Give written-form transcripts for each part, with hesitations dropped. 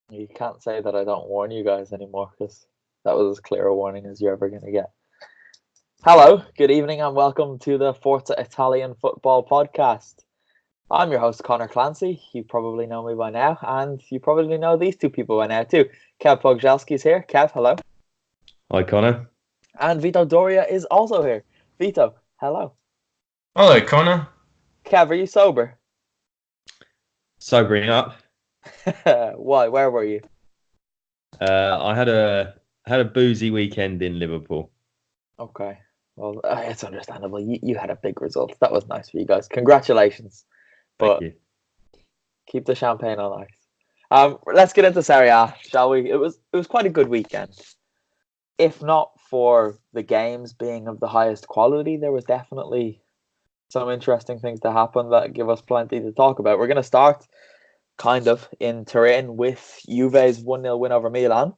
You can't say that I don't warn you guys anymore because that was as clear a warning as you're ever going to get. Hello, good evening, and welcome to the Forza Italian Football podcast. I'm your host, Conor Clancy. You probably know me by now, and you probably know these two people by now too. Kev Pogorzelski is here. Kev, hello. Hi, Connor. And Vito Doria is also here. Vito, hello. Hello, Connor. Kev, are you sober? Sobering up. Why? Where were you? I had a boozy weekend in Liverpool. Okay. Well, it's understandable. You had a big result. That was nice for you guys. Congratulations. But Thank you. keep the champagne on ice. Let's get into Serie A, shall we? It was quite a good weekend. If not for the games being of the highest quality, there was definitely some interesting things to happen that give us plenty to talk about. We're going to start kind of in Turin with Juve's 1-0 win over Milan.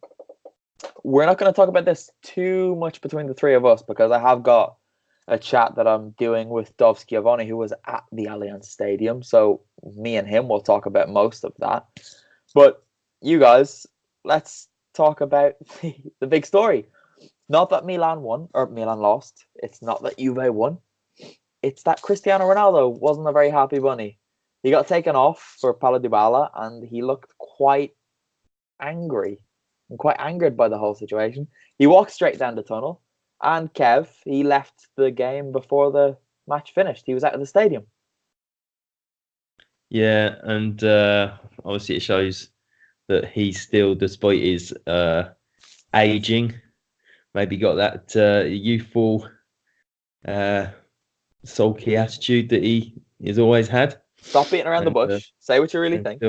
We're not going to talk about this too much between the three of us because I have got a chat that I'm doing with Dov Schiavone, who was at the Allianz Stadium. So me and him will talk about most of that. But you guys, let's talk about the big story. Not that Milan won or Milan lost. It's not that Juve won. It's that Cristiano Ronaldo wasn't a very happy bunny. He got taken off for Paulo Dybala and he looked quite angry and quite angered by the whole situation. He walked straight down the tunnel, and Kev, he left the game before the match finished. He was out of the stadium. Yeah, and obviously it shows that he still, despite his aging, maybe got that youthful, sulky attitude that he has always had. Stop beating around the bush. Say what you really think.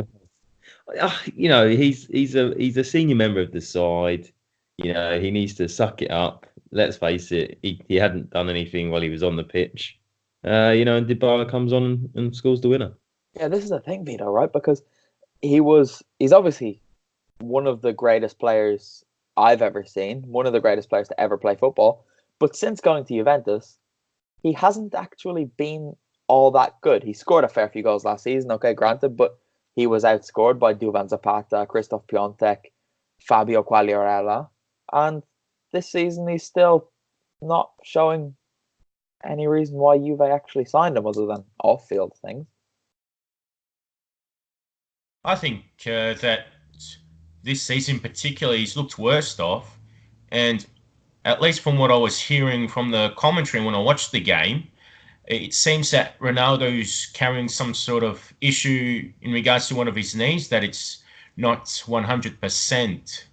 He's a senior member of the side. He needs to suck it up. Let's face it, he hadn't done anything while he was on the pitch. And Dybala comes on and scores the winner. Yeah, this is the thing, Vito, right? Because he's obviously one of the greatest players I've ever seen, one of the greatest players to ever play football. But since going to Juventus, he hasn't actually been all that good. He scored a fair few goals last season, okay, granted, but he was outscored by Duvan Zapata, Christoph Piontek, Fabio Quagliarella, and this season he's still not showing any reason why Juve actually signed him other than off-field things. I think that this season particularly he's looked worse off, and at least from what I was hearing from the commentary when I watched the game, it seems that Ronaldo's carrying some sort of issue in regards to one of his knees, that it's not 100%.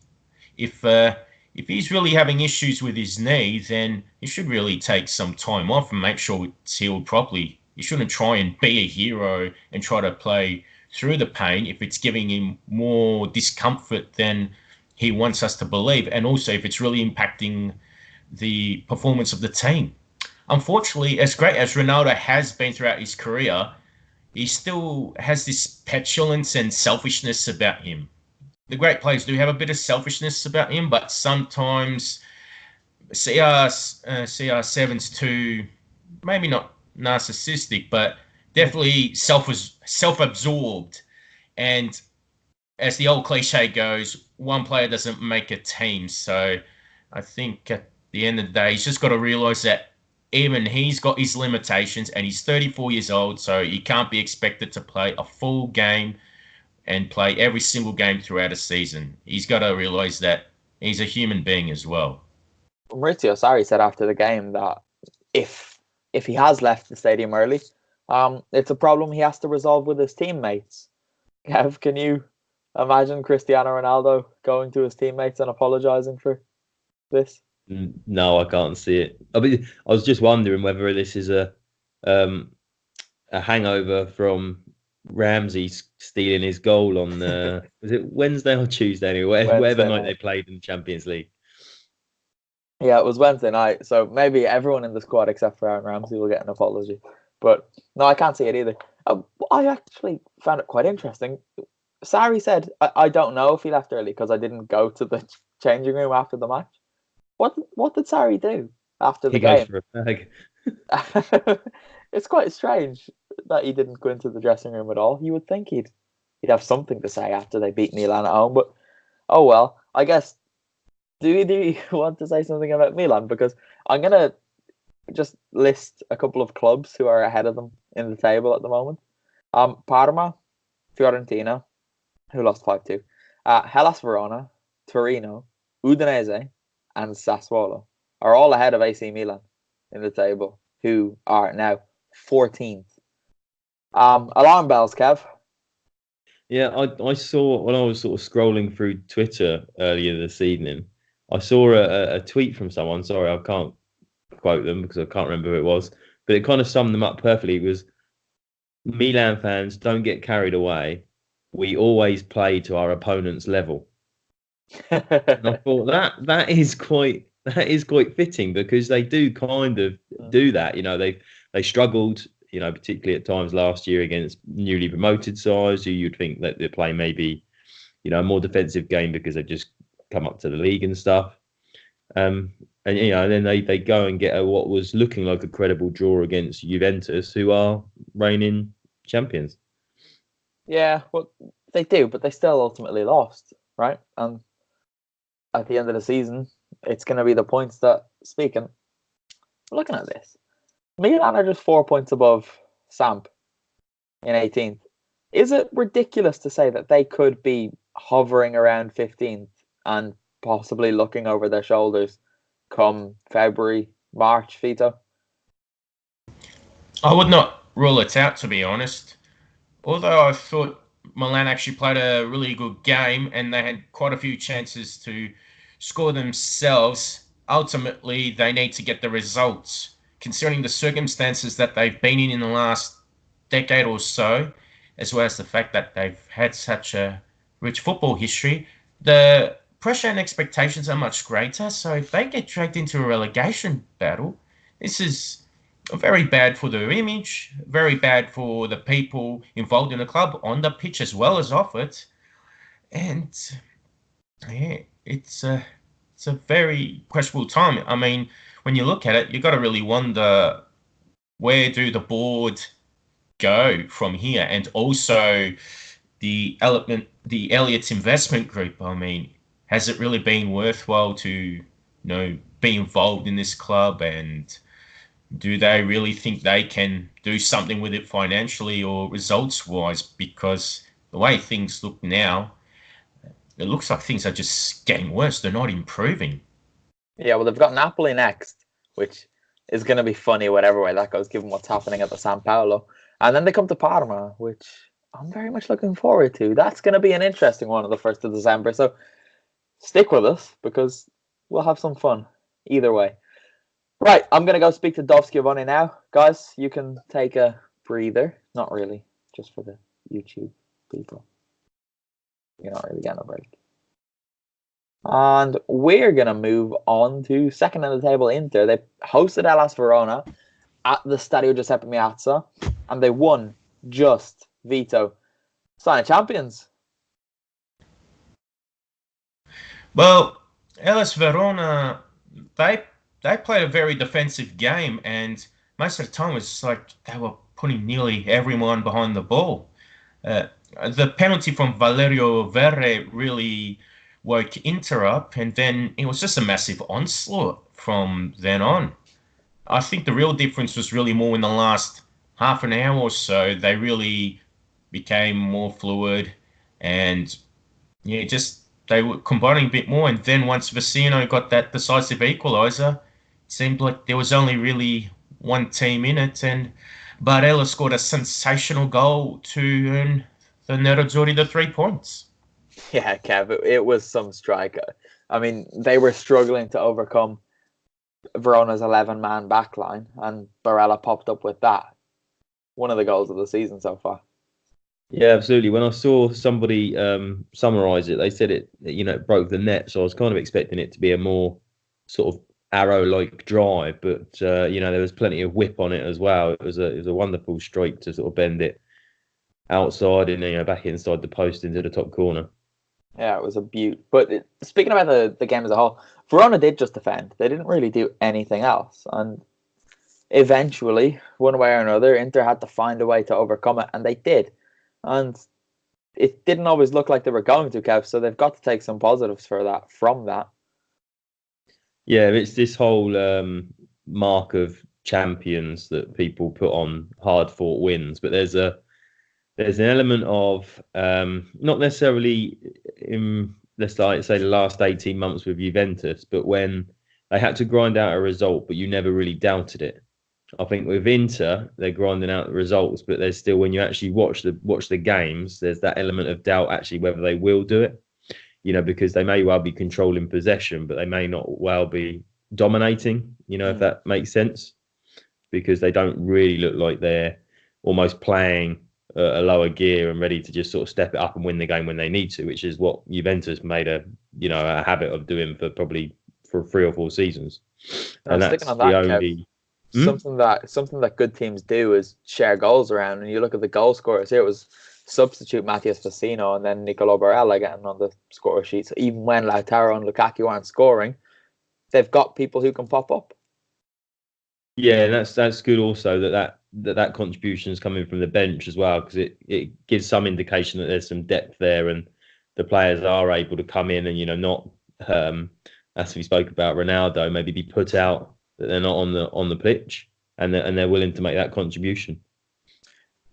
If he's really having issues with his knee, then he should really take some time off and make sure it's healed properly. He shouldn't try and be a hero and try to play through the pain if it's giving him more discomfort than he wants us to believe, and also if it's really impacting the performance of the team. Unfortunately, as great as Ronaldo has been throughout his career, he still has this petulance and selfishness about him. The great players do have a bit of selfishness about him, but sometimes CR7's too, maybe not narcissistic, but definitely self-absorbed. And as the old cliche goes, one player doesn't make a team. So I think at the end of the day, he's just got to realise that even he's got his limitations and he's 34 years old, so he can't be expected to play a full game and play every single game throughout a season. He's got to realise that he's a human being as well. Maurizio Sarri said after the game that if he has left the stadium early, it's a problem he has to resolve with his teammates. Kev, can you imagine Cristiano Ronaldo going to his teammates and apologising for this? No, I can't see it. I mean, I was just wondering whether this is a hangover from Ramsey stealing his goal on was it Wednesday or Tuesday anyway? Whatever night they played in the Champions League. Yeah, it was Wednesday night, so maybe everyone in the squad except for Aaron Ramsey will get an apology. But no, I can't see it either. I actually found it quite interesting. Sarri said, I don't know if he left early because I didn't go to the changing room after the match. What did Sarri do after the game? He goes for a fag. It's quite strange that he didn't go into the dressing room at all. You would think he'd have something to say after they beat Milan at home, but Oh well, I guess. Do you want to say something about Milan? Because I'm gonna just list a couple of clubs who are ahead of them in the table at the moment. Parma, Fiorentina, who lost 5-2. Hellas Verona, Torino, Udinese, and Sassuolo are all ahead of AC Milan in the table, who are now 14th. Alarm bells, Kev. Yeah, I saw when I was sort of scrolling through Twitter earlier this evening, I saw a tweet from someone. Sorry, I can't quote them because I can't remember who it was, but it kind of summed them up perfectly. It was Milan fans, don't get carried away. We always play to our opponent's level. And I thought that is quite fitting because they do kind of do that. You know, they struggled, you know, particularly at times last year against newly promoted sides who you'd think that they're playing maybe, you know, a more defensive game because they've just come up to the league and stuff. And you know, and then they go and get what was looking like a credible draw against Juventus, who are reigning champions. Yeah, well, they do, but they still ultimately lost, right? And at the end of the season, it's going to be the points that speaking. Looking at this, Milan are just 4 points above Samp in 18th. Is it ridiculous to say that they could be hovering around 15th and possibly looking over their shoulders come February, March, Vito? I would not rule it out, to be honest. Although I thought Milan actually played a really good game and they had quite a few chances to score themselves, ultimately they need to get the results. Considering the circumstances that they've been in the last decade or so, as well as the fact that they've had such a rich football history, the pressure and expectations are much greater. So if they get dragged into a relegation battle, this is very bad for their image, very bad for the people involved in the club on the pitch as well as off it. And yeah, it's a very questionable time. I mean, when you look at it, you got to really wonder where do the board go from here, and also the Elliott's investment group. I mean, has it really been worthwhile to be involved in this club, and do they really think they can do something with it financially or results wise? Because the way things look now, it looks like things are just getting worse. They're not improving. Yeah, well, they've got Napoli next, which is going to be funny whatever way that goes, given what's happening at the San Paolo. And then they come to Parma, which I'm very much looking forward to. That's going to be an interesting one on the 1st of December. So stick with us because we'll have some fun either way. Right, I'm going to go speak to Dov Schiavone now. Guys, you can take a breather. Not really, just for the YouTube people. You're not really getting a break. And we're going to move on to second on the table Inter. They hosted Hellas Verona at the Stadio Giuseppe Meazza, and they won just, Vito, sign of champions. Well, Hellas Verona, they played a very defensive game, and most of the time it was like they were putting nearly everyone behind the ball. The penalty from Valerio Verre really woke Inter up, and then it was just a massive onslaught from then on. I think the real difference was really more in the last half an hour or so. They really became more fluid, and yeah, just they were combining a bit more. And then once Vecino got that decisive equaliser, it seemed like there was only really one team in it, and Barella scored a sensational goal to earn the Nerazzurri the 3 points. Yeah, Kev, it was some strike. I mean, they were struggling to overcome Verona's 11-man backline, and Barella popped up with that. One of the goals of the season so far. Yeah, absolutely. When I saw somebody summarise it, they said it broke the net. So I was kind of expecting it to be a more sort of arrow-like drive, but there was plenty of whip on it as well. It was a wonderful strike to sort of bend it outside and back inside the post into the top corner. Yeah, it was a beaut. But speaking about the game as a whole, Verona did just defend. They didn't really do anything else. And eventually, one way or another, Inter had to find a way to overcome it, and they did. And it didn't always look like they were going to, Kev. So they've got to take some positives from that. Yeah, it's this whole mark of champions that people put on hard-fought wins, but there's an element of not necessarily in, let's like say, the last 18 months with Juventus, but when they had to grind out a result, but you never really doubted it. I think with Inter, they're grinding out the results, but there's still, when you actually watch the games, there's that element of doubt actually whether they will do it. Because they may well be controlling possession, but they may not well be dominating, if that makes sense, because they don't really look like they're almost playing a lower gear and ready to just sort of step it up and win the game when they need to, which is what Juventus made a habit of doing for 3 or 4 seasons. And that's sticking on that, the only... Something that good teams do is share goals around. And you look at the goal scorers here, it was substitute Matthias Vecino and then Nicolo Barella getting on the scorer sheet. So even when Lautaro and Lukaku aren't scoring, they've got people who can pop up. Yeah, and that's good also that contribution is coming from the bench as well, because it gives some indication that there's some depth there and the players are able to come in and not as we spoke about Ronaldo, maybe be put out, that they're not on the pitch and they're willing to make that contribution.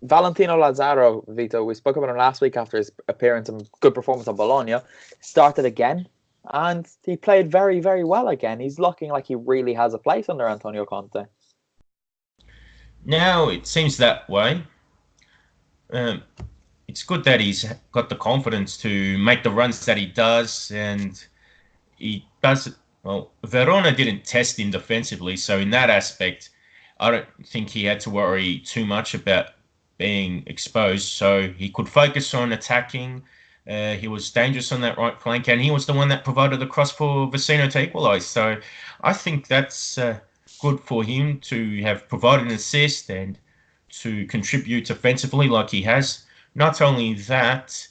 Valentino Lazaro, Vito, we spoke about him last week after his appearance and good performance on Bologna, started again and he played very, very well again. He's looking like he really has a place under Antonio Conte. Now it seems that way. It's good that he's got the confidence to make the runs that he does, and he does it. Well, Verona didn't test him defensively, so in that aspect, I don't think he had to worry too much about being exposed. So he could focus on attacking. He was dangerous on that right flank, and he was the one that provided the cross for Vecino to equalise. So I think that's good for him to have provided an assist and to contribute offensively like he has. Not only that,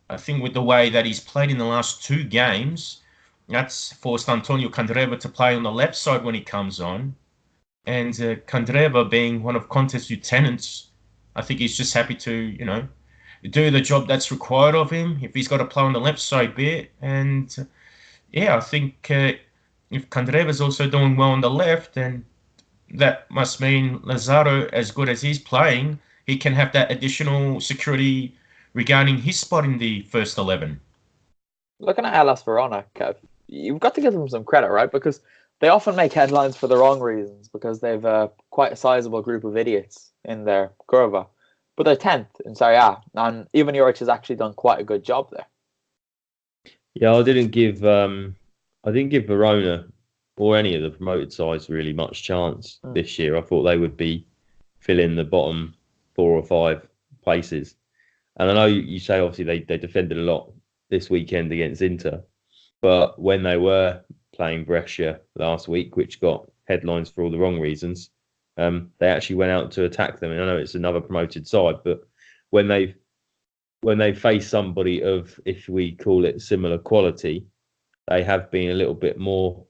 I think with the way that he's played in the last 2 games, that's forced Antonio Candreva to play on the left side when he comes on. And Candreva, being one of Conte's lieutenants, I think he's just happy to, do the job that's required of him if he's got to play on the left side bit. And I think if Candreva's also doing well on the left, then that must mean Lazaro, as good as he's playing, he can have that additional security regarding his spot in the first 11. Looking at Hellas Verona, Kev, you've got to give them some credit, right? Because they often make headlines for the wrong reasons, because they've quite a sizable group of idiots in their curva. But they're 10th in Serie A, and Ivan Juric has actually done quite a good job there. Yeah, I didn't give Verona or any of the promoted sides really much chance this year. I thought they would be filling the bottom 4 or 5 places. And I know you say obviously they defended a lot this weekend against Inter, but when they were playing Brescia last week, which got headlines for all the wrong reasons, they actually went out to attack them. And I know it's another promoted side, but when they face somebody of, if we call it, similar quality, they have been a little bit more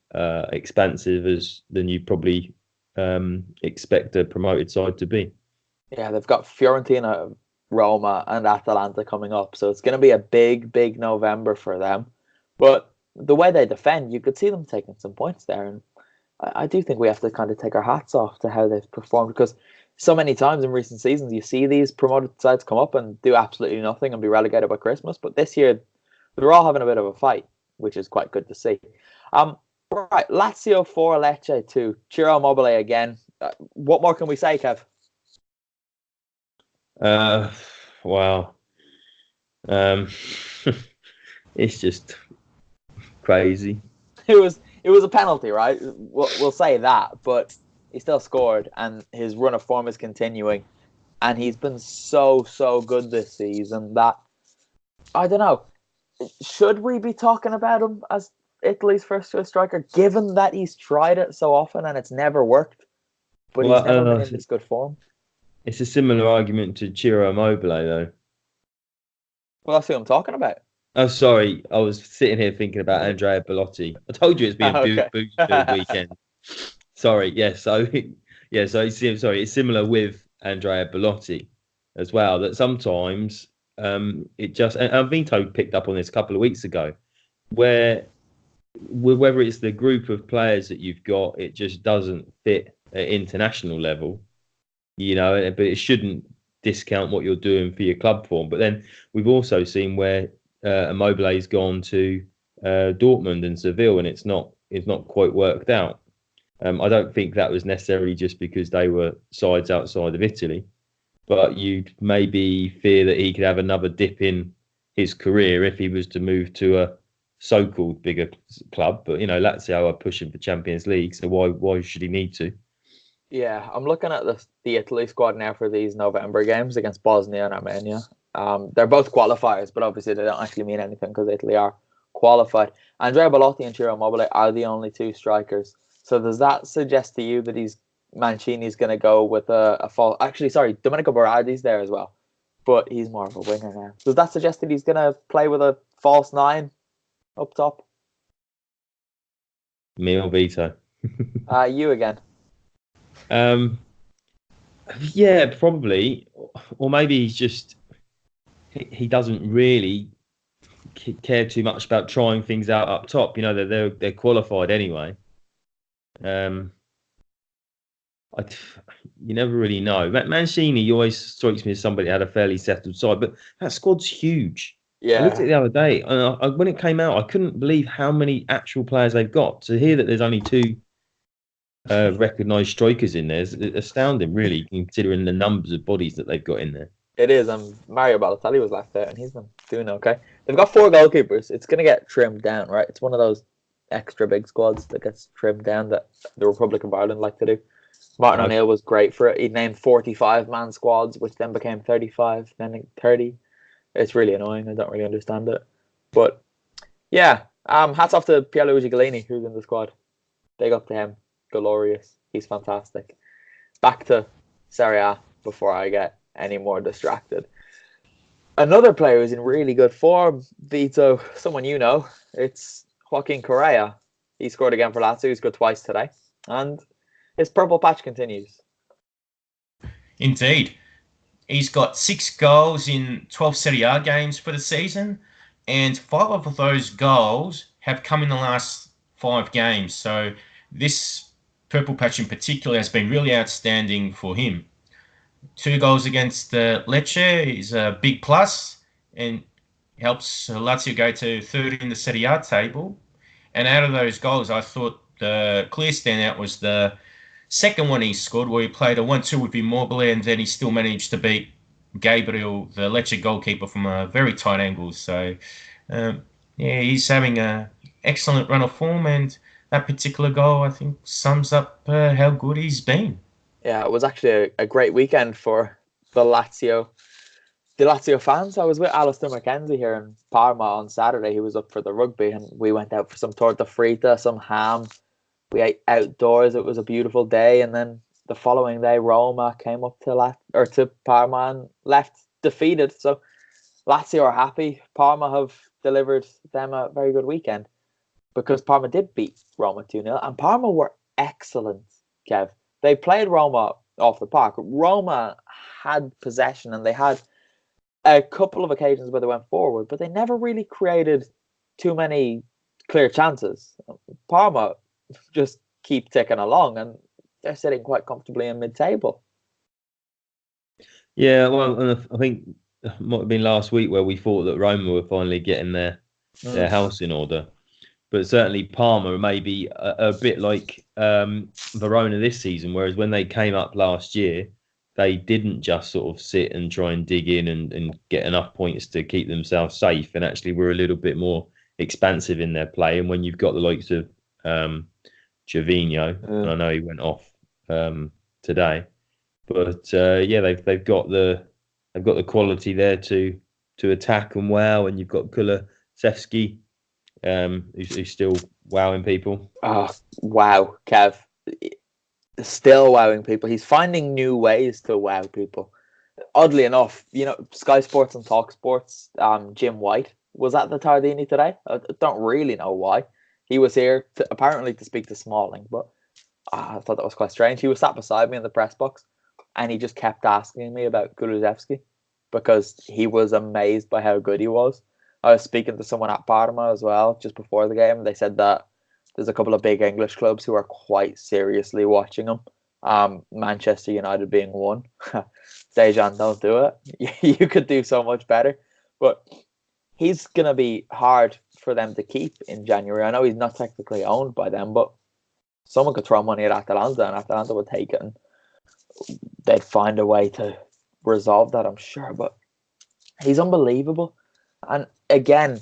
expansive than you probably expect a promoted side to be. Yeah, they've got Fiorentina, Roma and Atalanta coming up, so it's going to be a big November for them. But the way they defend, you could see them taking some points there, and I do think we have to kind of take our hats off to how they've performed, because so many times in recent seasons you see these promoted sides come up and do absolutely nothing and be relegated by Christmas, but this year they're all having a bit of a fight, which is quite good to see. Right, Lazio 4, Lecce 2. Ciro Immobile again. What more can we say, Kev? Wow. It's just crazy. It was a penalty, right? We'll say that, but he still scored, and his run of form is continuing, and he's been so good this season that I don't know. Should we be talking about him as Italy's first choice striker, given that he's tried it so often and it's never worked, but he's never been in this good form? It's a similar argument to Ciro Immobile, though. Well, that's who I'm talking about. Oh, sorry. I was sitting here thinking about Andrea Bellotti. I told you it's been a booze-filled weekend. Sorry. Yeah. So it's similar with Andrea Bellotti as well. That sometimes it just and Vito picked up on this a couple of weeks ago, where whether it's the group of players that you've got, it just doesn't fit at international level, but it shouldn't discount what you're doing for your club form. But then we've also seen where Immobile's gone to Dortmund and Seville, and it's not quite worked out. I don't think that was necessarily just because they were sides outside of Italy, but you'd maybe fear that he could have another dip in his career if he was to move to a so-called bigger club. But Lazio are pushing for Champions League, so why should he need to? Yeah, I'm looking at the Italy squad now for these November games against Bosnia and Armenia. They're both qualifiers, but obviously they don't actually mean anything because Italy are qualified. Andrea Belotti and Ciro Immobile are the only two strikers. So does that suggest to you that Mancini's going to go with a false... Actually, sorry, Domenico Berardi's there as well, but he's more of a winger now. Does that suggest that he's going to play with a false nine up top? Me or Vito? You again. Yeah, probably. Or maybe he's just... He doesn't really care too much about trying things out up top. They're qualified anyway. You never really know. Mancini always strikes me as somebody that had a fairly settled side, but that squad's huge. Yeah. I looked at it the other day, and when it came out, I couldn't believe how many actual players they've got. To hear that there's only two recognised strikers in there is astounding, really, considering the numbers of bodies that they've got in there. It is, and Mario Balotelli was left out, and he's been doing okay. They've got 4 goalkeepers. It's going to get trimmed down, right? It's one of those extra big squads that gets trimmed down that the Republic of Ireland like to do. Martin O'Neill was great for it. He named 45-man squads, which then became 35, then 30. It's really annoying. I don't really understand it. But, yeah, hats off to Pierluigi Gallini, who's in the squad. Big up to him. Glorious. He's fantastic. Back to Serie A before I get any more distracted. Another player who's in really good form, Vito, someone you know, it's Joaquin Correa. He scored again for Lazio. He scored twice today. And his purple patch continues. Indeed. He's got 6 goals in 12 Serie A games for the season, and 5 of those goals have come in the last 5 games. So this purple patch in particular has been really outstanding for him. 2 goals against Lecce is a big plus and helps Lazio go to 3rd in the Serie A table. And out of those goals, I thought the clear standout was the second one he scored, where he played a 1-2 with Immobile, and then he still managed to beat Gabriel, the Lecce goalkeeper, from a very tight angle. So, he's having an excellent run of form, and that particular goal, I think, sums up how good he's been. Yeah, it was actually a great weekend for the Lazio fans. I was with Alistair McKenzie here in Parma on Saturday. He was up for the rugby, and we went out for some torta frita, some ham. We ate outdoors. It was a beautiful day, and then the following day, Roma came up to Parma and left defeated. So Lazio are happy. Parma have delivered them a very good weekend because Parma did beat Roma 2-0, and Parma were excellent, Kev. They played Roma off the park. Roma had possession, and they had a couple of occasions where they went forward, but they never really created too many clear chances. Parma just keep ticking along, and they're sitting quite comfortably in mid-table. Yeah, well, I think it might have been last week where we thought that Roma were finally getting their house in order. But certainly Parma may be a bit like Verona this season, whereas when they came up last year, they didn't just sort of sit and try and dig in and get enough points to keep themselves safe, and actually were a little bit more expansive in their play. And when you've got the likes of Gervinho, and I know he went off today, but they've got the quality there to attack and wow, and you've got Kulusevski, who's still wowing people. Oh, wow, Kev. Still wowing people. He's finding new ways to wow people. Oddly enough, Sky Sports and Talk Sports, Jim White was at the Tardini today. I don't really know why. He was here apparently to speak to Smalling, but I thought that was quite strange. He was sat beside me in the press box, and he just kept asking me about Kulusevski. because he was amazed by how good he was. I was speaking to someone at Parma as well just before the game. They said that there's a couple of big English clubs who are quite seriously watching him. Manchester United being one. Dejan, don't do it. You could do so much better. But he's going to be hard for them to keep in January. I know he's not technically owned by them, but someone could throw money at Atalanta and Atalanta would take it and they'd find a way to resolve that, I'm sure. But he's unbelievable. And again,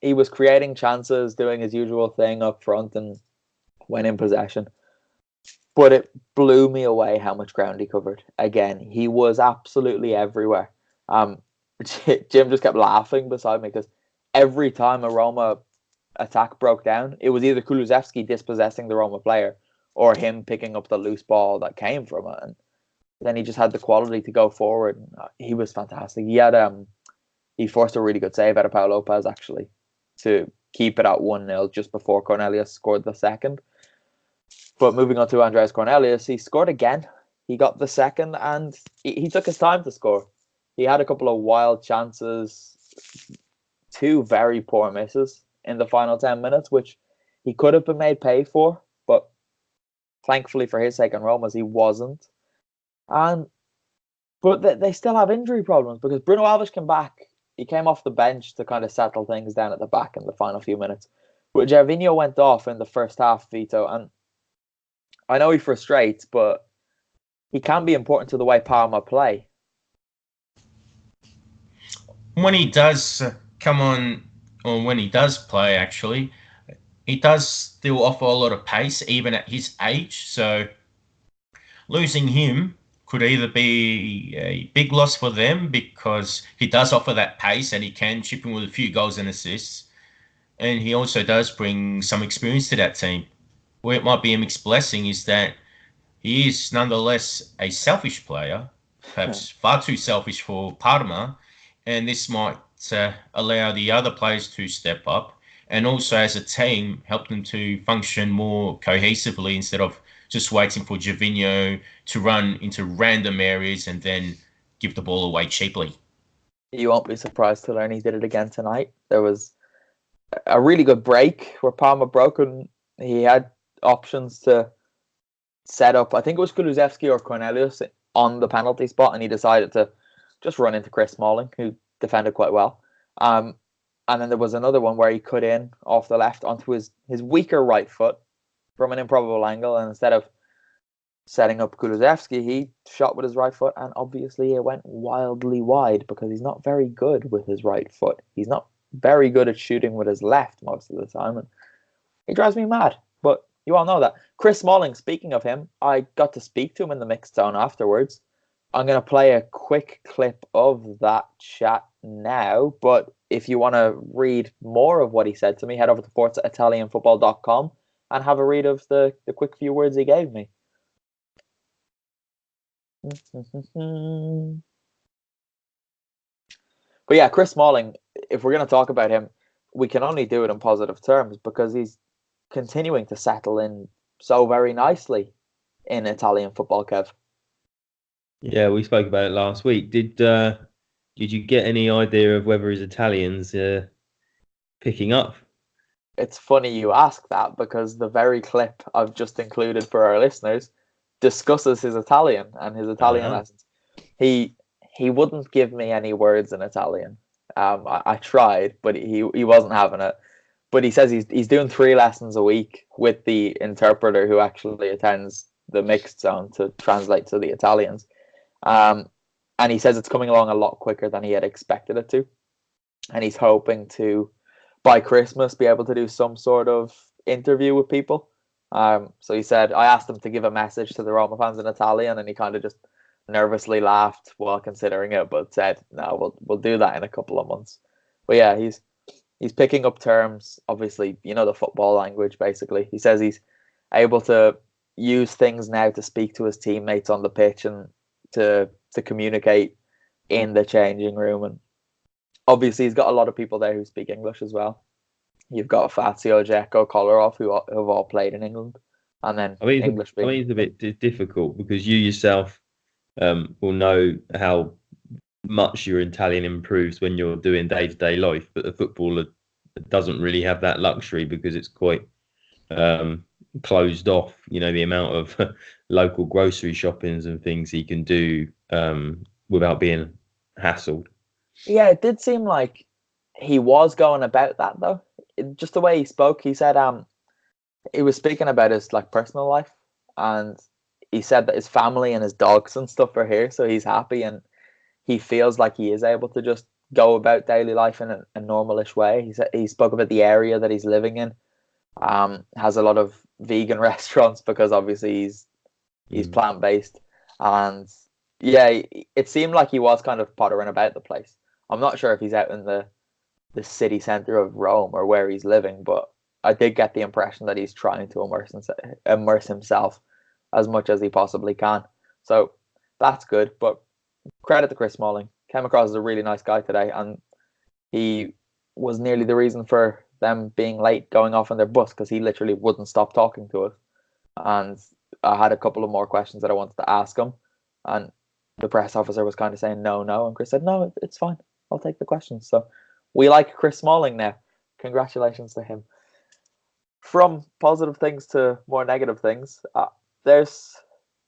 he was creating chances, doing his usual thing up front and when in possession. But it blew me away how much ground he covered. Again, he was absolutely everywhere. Jim just kept laughing beside me because every time a Roma attack broke down, it was either Kulusevski dispossessing the Roma player or him picking up the loose ball that came from it. And then he just had the quality to go forward. He was fantastic. He forced a really good save out of Pau Lopez, actually, to keep it at 1-0 just before Cornelius scored the second. But moving on to Andreas Cornelius, he scored again. He got the second and he took his time to score. He had a couple of wild chances, 2 very poor misses in the final 10 minutes, which he could have been made pay for. But thankfully for his sake and Roma's, he wasn't. But they still have injury problems because Bruno Alves came back. He came off the bench to kind of settle things down at the back in the final few minutes. But Gervinho went off in the first half, Vito, and I know he frustrates, but he can be important to the way Parma play. When he does come on, or when he does play, actually, he does still offer a lot of pace, even at his age. So losing him could either be a big loss for them because he does offer that pace and he can chip in with a few goals and assists. And he also does bring some experience to that team. Where it might be a mixed blessing is that he is nonetheless a selfish player, perhaps far too selfish for Parma, and this might allow the other players to step up and also as a team help them to function more cohesively instead of just waiting for Gervinho to run into random areas and then give the ball away cheaply. You won't be surprised to learn he did it again tonight. There was a really good break where Parma broke and he had options to set up, I think it was Kulusevski or Cornelius on the penalty spot, and he decided to just run into Chris Smalling, who defended quite well. And then there was another one where he cut in off the left onto his weaker right foot from an improbable angle, and instead of setting up Kulusevski, he shot with his right foot, and obviously it went wildly wide because he's not very good with his right foot. He's not very good at shooting with his left most of the time, and he drives me mad. But you all know that. Chris Smalling, speaking of him, I got to speak to him in the mixed zone afterwards. I'm going to play a quick clip of that chat now, but if you want to read more of what he said to me, head over to ForzaItalianFootball.com and have a read of the quick few words he gave me. But yeah, Chris Smalling, if we're going to talk about him, we can only do it in positive terms because he's continuing to settle in so very nicely in Italian football, Kev. Yeah, we spoke about it last week. Did you get any idea of whether his Italian's picking up? It's funny you ask that because the very clip I've just included for our listeners discusses his Italian and his Italian lessons. He wouldn't give me any words in Italian. I tried, but he wasn't having it. But he says he's doing 3 lessons a week with the interpreter who actually attends the mixed zone to translate to the Italians. And he says it's coming along a lot quicker than he had expected it to. And he's hoping to, by Christmas, be able to do some sort of interview with people. So he said, I asked him to give a message to the Roma fans in Italian, and he kind of just nervously laughed while considering it, but said, no, we'll do that in a couple of months. But yeah, he's picking up terms, obviously, the football language, basically. He says he's able to use things now to speak to his teammates on the pitch and to communicate in the changing room. And obviously, he's got a lot of people there who speak English as well. You've got Fazio, Dzeko, Kolarov, who have all played in England. And then English speaking. It's a bit difficult because you yourself will know how much your Italian improves when you're doing day-to-day life, but the footballer doesn't really have that luxury because it's quite closed off. The amount of local grocery shoppings and things he can do without being hassled. Yeah, it did seem like he was going about that though. Just the way he spoke, he said he was speaking about his personal life, and he said that his family and his dogs and stuff are here, so he's happy and he feels like he is able to just go about daily life in a normalish way. He spoke about the area that he's living in. Has a lot of vegan restaurants because obviously he's plant-based, and yeah, it seemed like he was kind of pottering about the place. I'm not sure if he's out in the city center of Rome or where he's living, but I did get the impression that he's trying to immerse himself as much as he possibly can. So that's good. But credit to Chris Smalling. Came across as a really nice guy today, and he was nearly the reason for them being late going off on their bus because he literally wouldn't stop talking to us. And I had a couple of more questions that I wanted to ask him, and the press officer was kind of saying no, and Chris said, no, it's fine. I'll take the questions. So we like Chris Smalling now. Congratulations to him. From positive things to more negative things, there's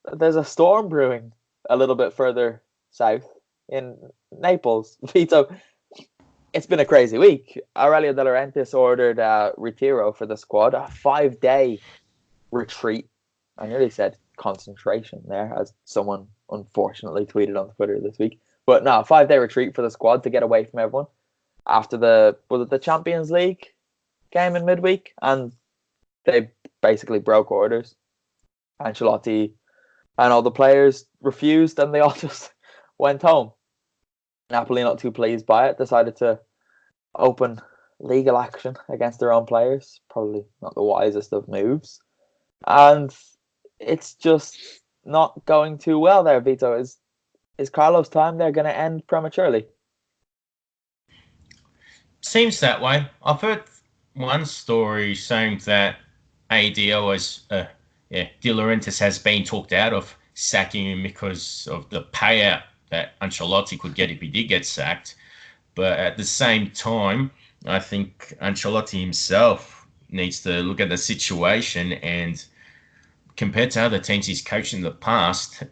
a storm brewing a little bit further south in Naples. Vito, it's been a crazy week. Aurelio De Laurentiis ordered retiro for the squad, a 5-day retreat. I nearly said concentration there, as someone unfortunately tweeted on Twitter this week. But no, a 5-day retreat for the squad to get away from everyone after the Champions League game in midweek, and they basically broke orders. Ancelotti and all the players refused, and they all just went home. Napoli, not too pleased by it, decided to open legal action against their own players. Probably not the wisest of moves. And it's just not going too well there, Vito. Is Carlo's time there going to end prematurely? Seems that way. I've heard one story saying that ADL De Laurentiis has been talked out of sacking him because of the payout that Ancelotti could get if he did get sacked. But at the same time, I think Ancelotti himself needs to look at the situation, and compared to other teams he's coached in the past,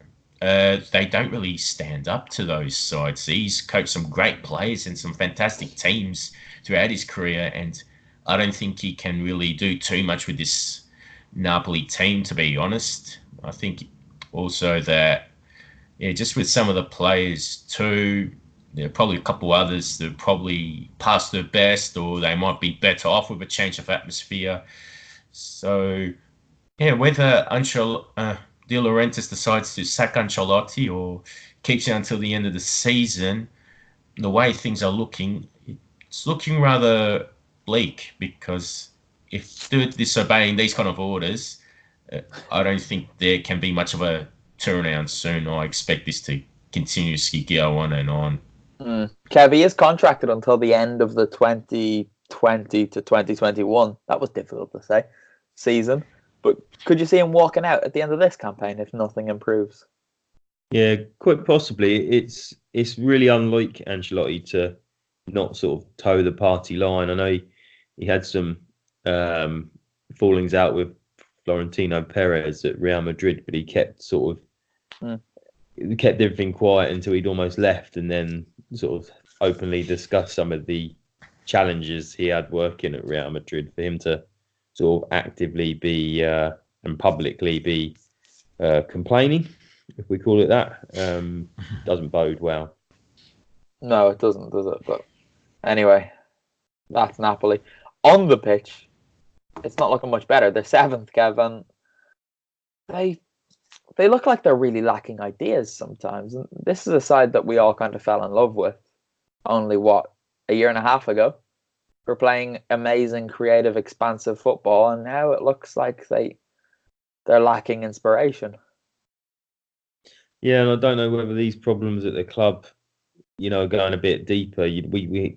they don't really stand up to those sides. He's coached some great players and some fantastic teams throughout his career, and I don't think he can really do too much with this Napoli team, to be honest. I think also that, just with some of the players too, there are probably a couple others that probably past their best, or they might be better off with a change of atmosphere. So, whether De Laurentiis decides to sack Ancelotti or keeps it until the end of the season, the way things are looking, it's looking rather bleak, because if they're disobeying these kind of orders, I don't think there can be much of a turnaround soon. I expect this to continuously go on and on. Kev, he is contracted until the end of the 2020 to 2021. That was difficult to say. Season. But could you see him walking out at the end of this campaign if nothing improves? Yeah, quite possibly. It's really unlike Ancelotti to not sort of toe the party line. I know he had some fallings out with Florentino Perez at Real Madrid, but he kept kept everything quiet until he'd almost left, and then sort of openly discussed some of the challenges he had working at Real Madrid. For him to sort of actively be and publicly be complaining, if we call it that, doesn't bode well. No, it doesn't, does it? But anyway, that's Napoli. On the pitch, it's not looking much better. They're 7th, Kevin. They look like they're really lacking ideas sometimes. And this is a side that we all kind of fell in love with only, a year and a half ago. We're playing amazing, creative, expansive football, and now it looks like they're lacking inspiration. Yeah, and I don't know whether these problems at the club, are going a bit deeper. We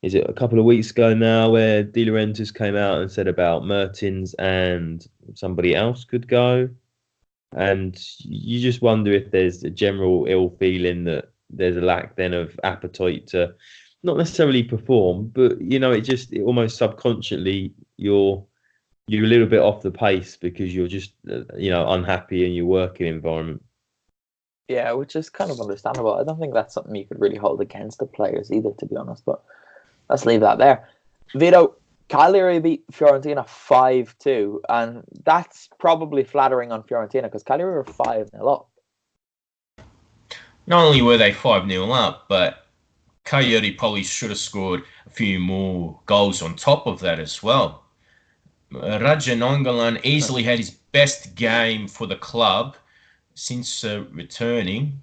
a couple of weeks ago now, where De Laurentiis came out and said about Mertens and somebody else could go, and you just wonder if there's a general ill feeling that there's a lack then of appetite to not necessarily perform, but it almost subconsciously you're a little bit off the pace because you're just unhappy in your working environment. Yeah, which is kind of understandable. I don't think that's something you could really hold against the players either, to be honest. But let's leave that there. Vito, Cagliari beat Fiorentina 5-2, and that's probably flattering on Fiorentina because Cagliari were 5-0 up. Not only were they 5-0 up, but Cagliari probably should have scored a few more goals on top of that as well. Raja Nainggolan easily had his best game for the club since returning.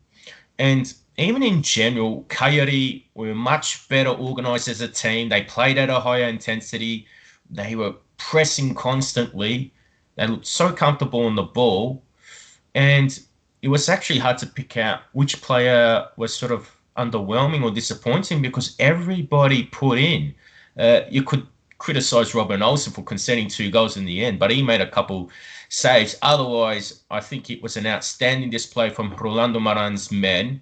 And even in general, Cagliari were much better organised as a team. They played at a higher intensity. They were pressing constantly. They looked so comfortable on the ball. And it was actually hard to pick out which player was sort of underwhelming or disappointing because everybody put in. You could criticise Robin Olsen for conceding 2 goals in the end, but he made a couple saves. Otherwise, I think it was an outstanding display from Rolando Maran's men.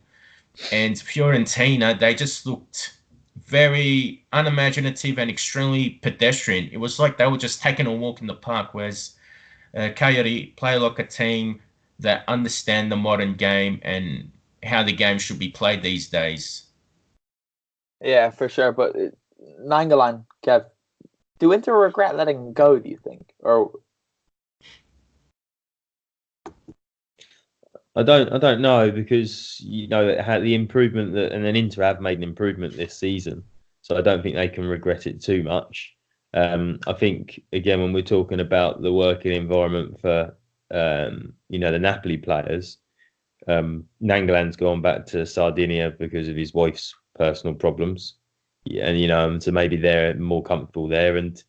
And Fiorentina, they just looked very unimaginative and extremely pedestrian. It was like they were just taking a walk in the park, whereas Cagliari play like a team that understand the modern game and how the game should be played these days. Yeah, for sure. But Nainggolan, Kev, do Inter regret letting him go, do you think? Or I don't know because it had the improvement and then Inter have made an improvement this season, so I don't think they can regret it too much. I think again when we're talking about the working environment for the Napoli players, Nainggolan's gone back to Sardinia because of his wife's personal problems, and so maybe they're more comfortable there and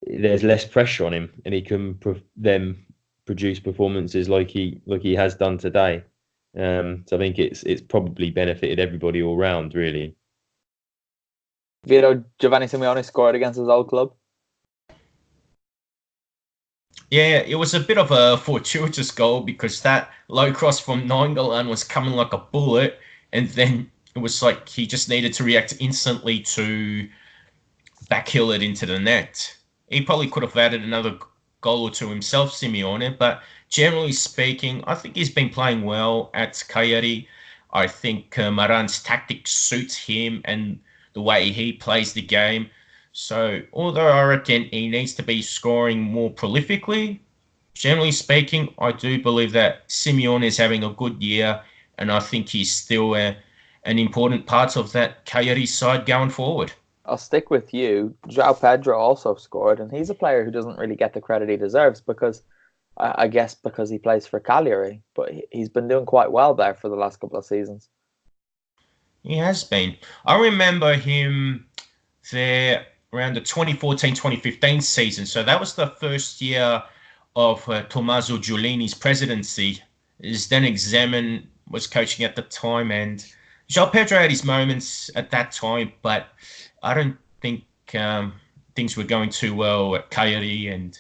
there's less pressure on him, and he can then produce performances like he has done today. So I think it's probably benefited everybody all round, really. Vito, Giovanni Simeone scored against his old club. Yeah, it was a bit of a fortuitous goal because that low cross from Nainggolan was coming like a bullet, and then it was like he just needed to react instantly to backheel it into the net. He probably could have added another goal or two himself, Simeone, but generally speaking, I think he's been playing well at Cagliari. I think Maran's tactics suits him and the way he plays the game. So although I reckon he needs to be scoring more prolifically, generally speaking, I do believe that Simeone is having a good year, and I think he's still an important part of that Cagliari side going forward. I'll stick with you. João Pedro also scored, and he's a player who doesn't really get the credit he deserves because, I guess, because he plays for Cagliari. But he's been doing quite well there for the last couple of seasons. He has been. I remember him there around the 2014-2015 season. So that was the first year of Tommaso Giulini's presidency. Zdenek Zeman was coaching at the time, and João Pedro had his moments at that time, but I don't think things were going too well at Cagliari, and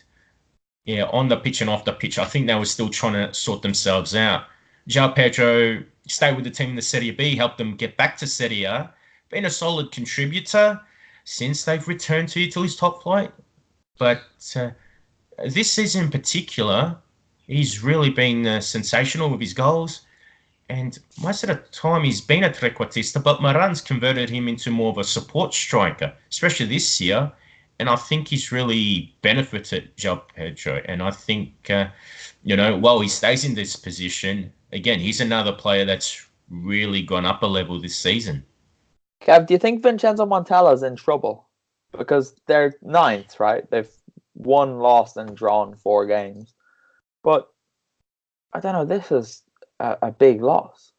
on the pitch and off the pitch, I think they were still trying to sort themselves out. João Pedro stayed with the team in the Serie B, helped them get back to Serie A, been a solid contributor since they've returned to Italy's top flight. But this season in particular, he's really been sensational with his goals. And most of the time he's been a trequartista, but Maran's converted him into more of a support striker, especially this year. And I think he's really benefited João Pedro. And I think, while he stays in this position, again, he's another player that's really gone up a level this season. Kev, do you think Vincenzo Montella's in trouble? Because they're ninth, right? They've won, lost, and drawn 4 games. But, I don't know, this is a big loss.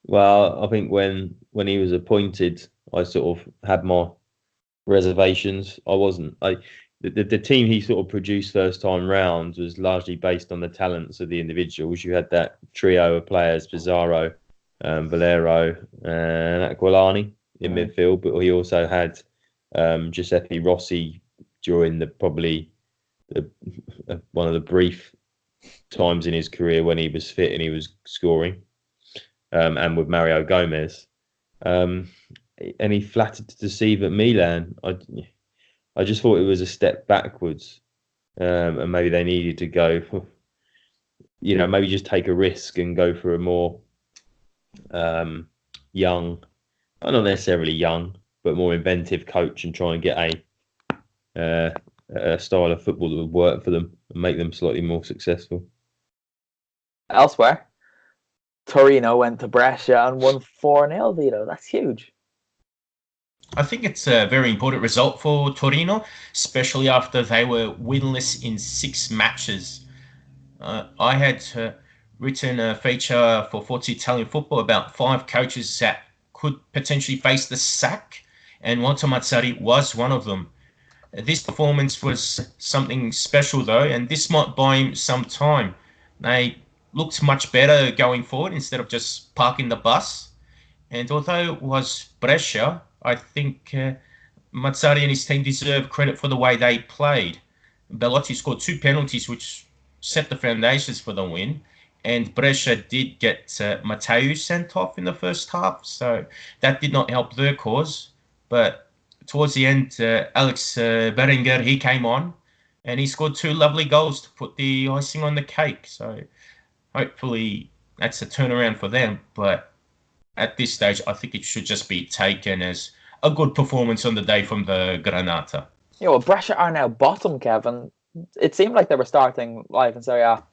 Well, I think when he was appointed, I sort of had my reservations. The team he sort of produced first time round was largely based on the talents of the individuals. You had that trio of players, Pizarro, Valero, and Aquilani in midfield, but he also had Giuseppe Rossi during one of the brief times in his career when he was fit and he was scoring. and with Mario Gomez. And he flattered to deceive at Milan. I just thought it was a step backwards, and maybe they needed to go, maybe just take a risk and go for a more young, not necessarily young, but more inventive coach and try and get a style of football that would work for them and make them slightly more successful. Elsewhere, Torino went to Brescia and won 4-0, Vito. That's huge. I think it's a very important result for Torino, especially after they were winless in 6 matches. I had written a feature for Forza Italian Football about 5 coaches that could potentially face the sack, and Walter Mazzarri was one of them. This performance was something special, though, and this might buy him some time. They looked much better going forward instead of just parking the bus. And although it was Brescia, I think Mazzarri and his team deserve credit for the way they played. Bellotti scored 2 penalties, which set the foundations for the win. And Brescia did get Matteo sent off in the first half, so that did not help their cause. But towards the end, Alex Berenguer, he came on, and he scored 2 lovely goals to put the icing on the cake. So hopefully that's a turnaround for them. But at this stage, I think it should just be taken as a good performance on the day from the Granata. Yeah, well, Brescia are now bottom, Kevin. It seemed like they were starting life in Serie A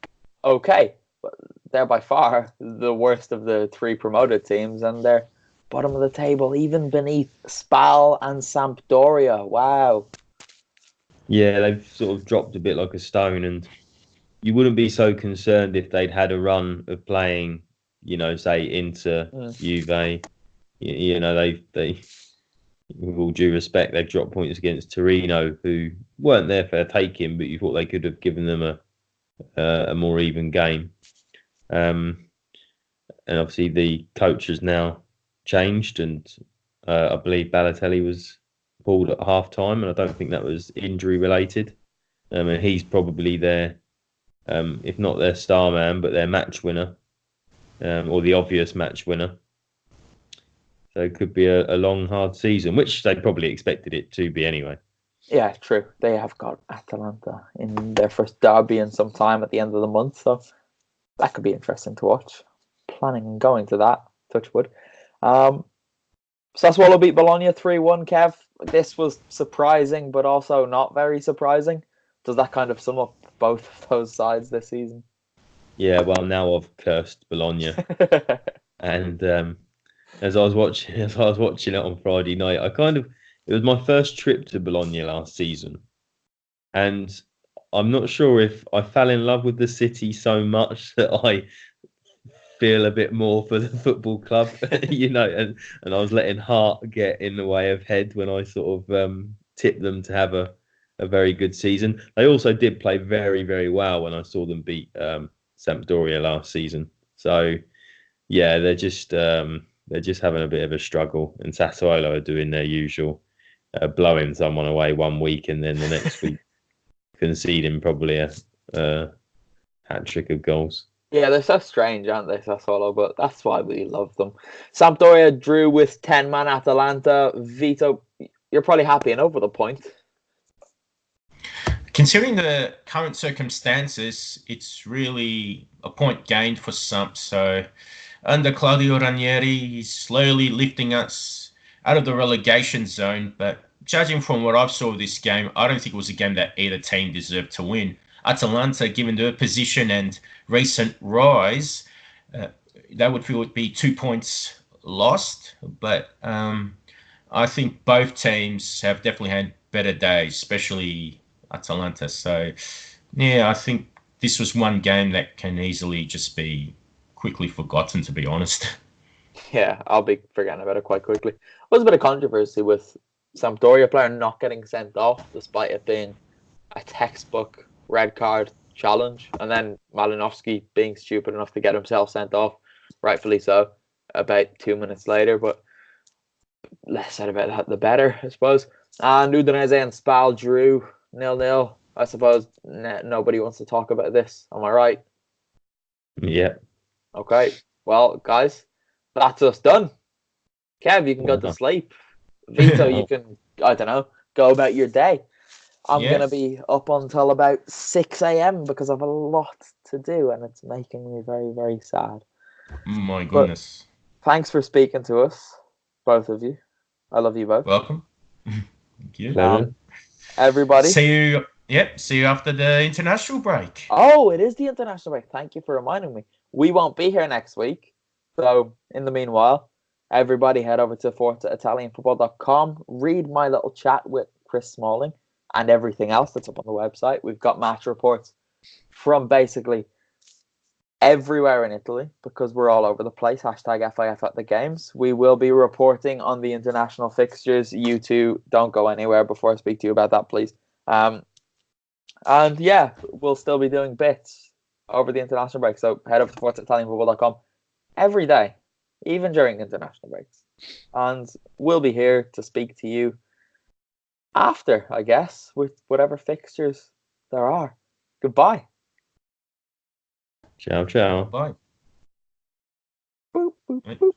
okay, but they're by far the worst of the 3 promoted teams, and they're bottom of the table, even beneath Spal and Sampdoria. Wow. Yeah, they've sort of dropped a bit like a stone, and you wouldn't be so concerned if they'd had a run of playing, say Inter, Juve. They with all due respect, they've dropped points against Torino, who weren't there for a taking, but you thought they could have given them a more even game. And obviously the coach has now changed, and I believe Balotelli was pulled at half time, and I don't think that was injury related. And he's probably their, if not their star man, but their match winner, or the obvious match winner. So it could be a long, hard season, which they probably expected it to be anyway. Yeah, true. They have got Atalanta in their first derby in some time at the end of the month, so that could be interesting to watch. Planning on going to that, touch wood. Sassuolo beat Bologna 3-1, Kev. This was surprising, but also not very surprising. Does that kind of sum up both of those sides this season? Yeah, well, now I've cursed Bologna. And as I was watching it on Friday night, it was my first trip to Bologna last season. And I'm not sure if I fell in love with the city so much that I feel a bit more for the football club, and I was letting heart get in the way of head when I sort of tipped them to have a very good season. They also did play very, very well when I saw them beat Sampdoria last season. So yeah, they're just having a bit of a struggle, and Sassuolo are doing their usual, blowing someone away one week and then the next week conceding probably a hat trick of goals. Yeah, they're so strange, aren't they, Sassuolo? But that's why we love them. Sampdoria drew with 10-man Atalanta. Vito, you're probably happy enough with a point. Considering the current circumstances, it's really a point gained for Samp. So under Claudio Ranieri, he's slowly lifting us out of the relegation zone. But judging from what I've saw of this game, I don't think it was a game that either team deserved to win. Atalanta, given their position and recent rise, that would feel would be 2 points lost. But I think both teams have definitely had better days, especially Atalanta. So, yeah, I think this was one game that can easily just be quickly forgotten, to be honest. Yeah, I'll be forgetting about it quite quickly. There was a bit of controversy with Sampdoria player not getting sent off, despite it being a textbook red card challenge, and then Malinowski being stupid enough to get himself sent off, rightfully so, about 2 minutes later. But less said about that, the better, I suppose. And Udinese and Spal drew 0-0. I suppose nobody wants to talk about this. Am I right? Yeah. Okay. Well, guys, that's us done. Kev, you can go Well to done. sleep. Vito, you can, I don't know, go about your day. I'm Yeah. going to be up until about 6 a.m. because I have a lot to do and it's making me very, very sad. My But goodness. thanks for speaking to us, both of you. I love you both. Welcome. Thank you. Pleasure. Everybody. See you after the international break. Oh, it is the international break. Thank you for reminding me. We won't be here next week. So, in the meanwhile, everybody head over to ForzaItalianFootball.com. Read my little chat with Chris Smalling and everything else that's up on the website. We've got match reports from basically everywhere in Italy because we're all over the place. Hashtag FIF at the games. We will be reporting on the international fixtures. You two don't go anywhere before I speak to you about that, please. And yeah, we'll still be doing bits over the international break. So head over to ForzaItalianFootball.com every day, even during international breaks. And we'll be here to speak to you after, I guess, with whatever fixtures there are. Goodbye. Ciao, ciao. Bye. Boop, boop, boop.